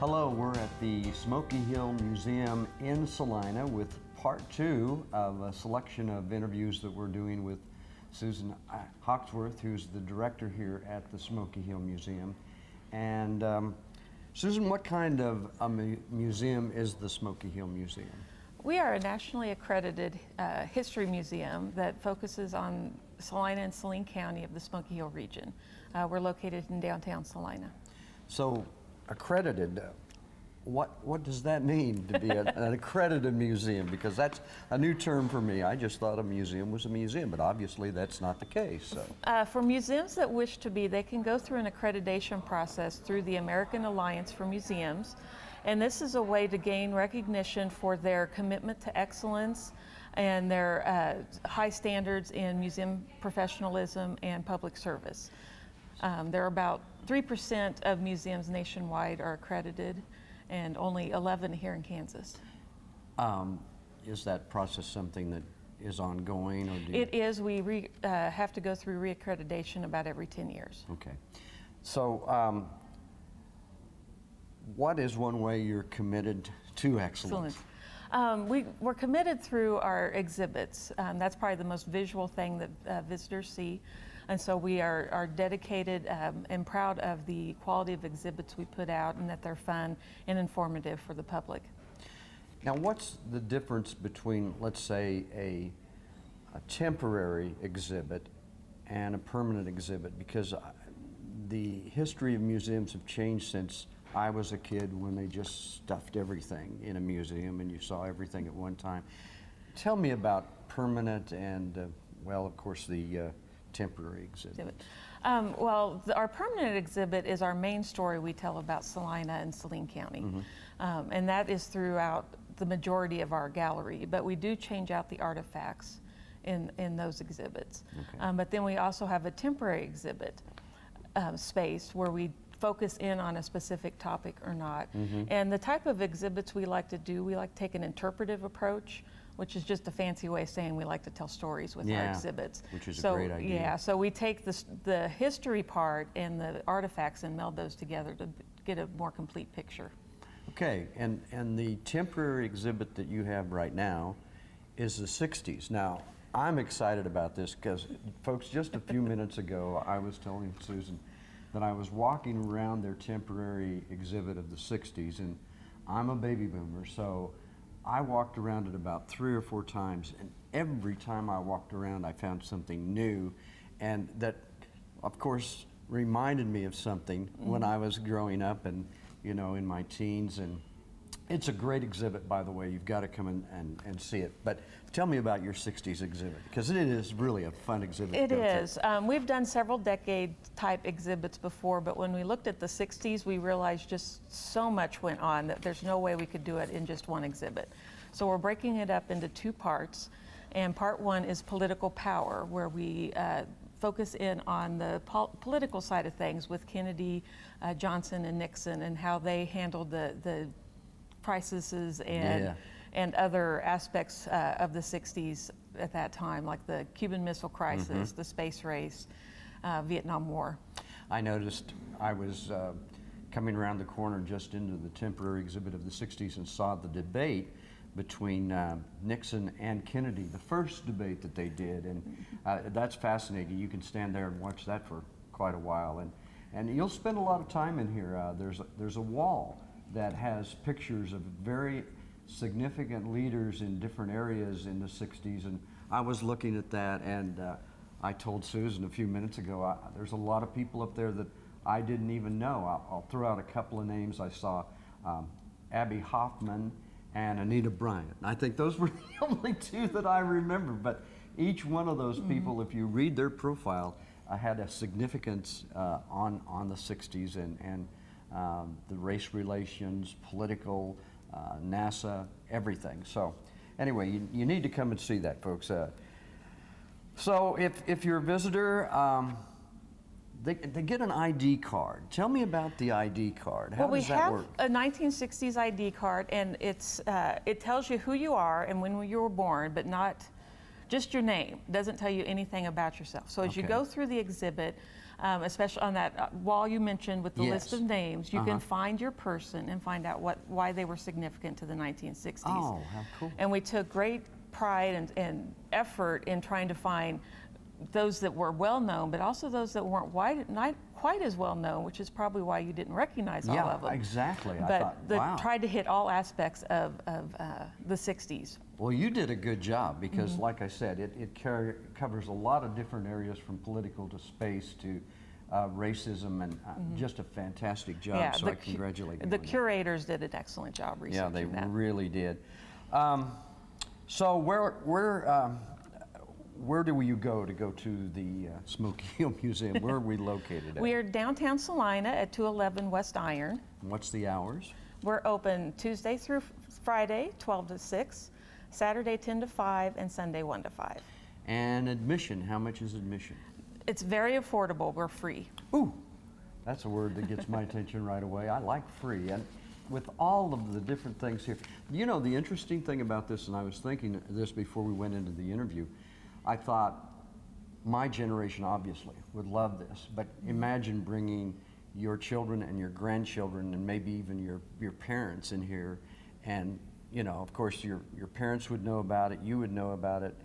Hello, we're at the Smoky Hill Museum in Salina with part two of a selection of interviews that we're doing with Susan Hawksworth, who's the director here at the Smoky Hill Museum. And Susan, what kind of a museum is the Smoky Hill Museum? We are a nationally accredited history museum that focuses on Salina and Saline County of the Smoky Hill region. We're located in downtown Salina. So, accredited, what does that mean to be an accredited museum? Because that's a new term for me. I just thought a museum was a museum, but obviously that's not the case. So. For museums that wish to be, they can go through an accreditation process through the American Alliance for Museums. And this is a way to gain recognition for their commitment to excellence and their high standards in museum professionalism and public service. There are about 3% of museums nationwide are accredited, and only 11 here in Kansas. Is that process something that is ongoing? Or It is. We have to go through reaccreditation about every 10 years. Okay. So, what is one way you're committed to excellence? We're committed through our exhibits. That's probably the most visual thing that visitors see. And so we are dedicated and proud of the quality of exhibits we put out and that they're fun and informative for the public. Now, what's the difference between, let's say, a temporary exhibit and a permanent exhibit? Because the history of museums have changed since I was a kid, when they just stuffed everything in a museum and you saw everything at one time. Tell me about permanent and, well, of course, the temporary exhibit. Our permanent exhibit is our main story we tell about Salina and Saline County. Mm-hmm. And that is throughout the majority of our gallery, but we do change out the artifacts in those exhibits. Okay. But then we also have a temporary exhibit space where we focus in on a specific topic or not. Mm-hmm. And the type of exhibits we like to do, we like to take an interpretive approach, which is just a fancy way of saying we like to tell stories with our exhibits. Which is a great idea. Yeah, so we take the history part and the artifacts and meld those together to get a more complete picture. Okay, and the temporary exhibit that you have right now is the 60s. Now, I'm excited about this because, folks, just a few minutes ago, I was telling Susan that I was walking around their temporary exhibit of the 60s, and I'm a baby boomer, so I walked around it about 3 or 4 times, and every time I walked around I found something new, and that of course reminded me of something when I was growing up and, you know, in my teens. And it's a great exhibit, by the way. You've got to come and see it. But tell me about your 60s exhibit, because it is really a fun exhibit. It is. We've done several decade-type exhibits before, but when we looked at the 60s, we realized just so much went on that there's no way we could do it in just one exhibit. So we're breaking it up into 2 parts, and part 1 is political power, where we focus in on the political side of things with Kennedy, Johnson, and Nixon, and how they handled the crises and other aspects of the 60s at that time, like the Cuban Missile Crisis, the space race, Vietnam War. I noticed I was coming around the corner just into the temporary exhibit of the 60s and saw the debate between Nixon and Kennedy, the first debate that they did, and that's fascinating. You can stand there and watch that for quite a while, and you'll spend a lot of time in here. There's a wall that has pictures of very significant leaders in different areas in the 60s, and I was looking at that, and I told Susan a few minutes ago, there's a lot of people up there that I didn't even know. I'll throw out a couple of names. I saw Abby Hoffman and Anita Bryant. I think those were the only 2 that I remember, but each one of those people, if you read their profile, had a significance on the 60s and the race relations, political, NASA, everything. So anyway, you need to come and see that, folks. So if you're a visitor, they get an ID card. Tell me about the ID card. How does that work? We have a 1960s ID card, and it tells you who you are and when you were born, but not just your name. It doesn't tell you anything about yourself. So as you go through the exhibit, especially on that wall you mentioned with the list Yes. of names. You can find your person and find out why they were significant to the 1960s. Oh, how cool. And we took great pride and effort in trying to find those that were well known, but also those that weren't not quite as well known, which is probably why you didn't recognize all of them. Yeah, exactly. I But thought, wow. tried to hit all aspects of the 60s. Well, you did a good job because, like I said, it covers a lot of different areas from political to space to racism, and just a fantastic job. So I congratulate you. The on that. curators did an excellent job researching Yeah, they that. really did. So where do you go to the Smoky Hill Museum? Where are we located at? We are downtown Salina at 211 West Iron. What's the hours? We're open Tuesday through Friday, 12 to 6, Saturday 10 to 5, and Sunday 1 to 5. And admission, how much is admission? It's very affordable. We're free. Ooh, that's a word that gets my attention right away. I like free. And with all of the different things here, you know, the interesting thing about this, and I was thinking this before we went into the interview, I thought my generation obviously would love this, but imagine bringing your children and your grandchildren and maybe even your parents in here, and you know, of course your parents would know about it, you would know about it,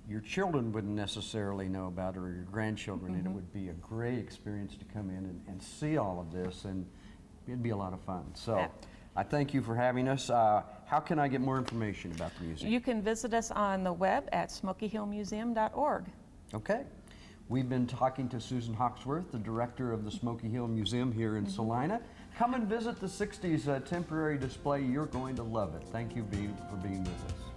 your children wouldn't necessarily know about it, or your grandchildren, and it would be a great experience to come in and see all of this, and it'd be a lot of fun. So Yeah. I thank you for having us. How can I get more information about the museum? You can visit us on the web at smokyhillmuseum.org. Okay. We've been talking to Susan Hawksworth, the director of the Smoky Hill Museum here in Salina. Come and visit the 60s temporary display. You're going to love it. Thank you for being with us.